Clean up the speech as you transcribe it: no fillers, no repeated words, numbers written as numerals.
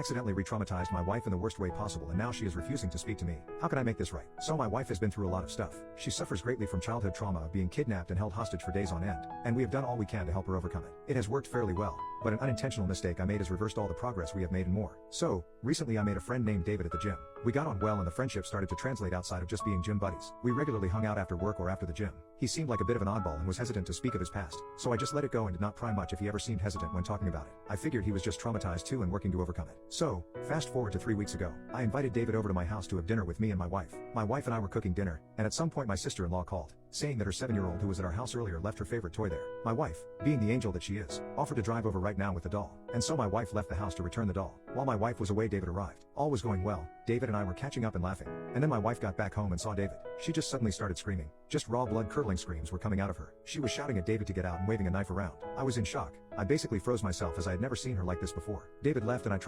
accidentally re-traumatized my wife in the worst way possible, and now she is refusing to speak to me. How can I make this right? So my wife has been through a lot of stuff. She suffers greatly from childhood trauma of being kidnapped and held hostage for days on end, and we have done all we can to help her overcome it. It has worked fairly well, but an unintentional mistake I made has reversed all the progress we have made and more. So, recently I made a friend named David at the gym. We got on well and the friendship started to translate outside of just being gym buddies. We regularly hung out after work or after the gym. He seemed like a bit of an oddball and was hesitant to speak of his past, so I just let it go and did not pry much if he ever seemed hesitant when talking about it. I figured he was just traumatized too and working to overcome it. So, fast forward to 3 weeks ago, I invited David over to my house to have dinner with me and my wife. My wife and I were cooking dinner, and at some point my sister-in-law called, saying that her 7-year-old who was at our house earlier left her favorite toy there. My wife, being the angel that she is, offered to drive over right now with the doll, and so my wife left the house to return the doll. While my wife was away, David arrived. All was going well, David and I were catching up and laughing, and then my wife got back home and saw David. She just suddenly started screaming. Just raw blood-curdling screams were coming out of her. She was shouting at David to get out and waving a knife around. I was in shock. I basically froze myself as I had never seen her like this before. David left and I tried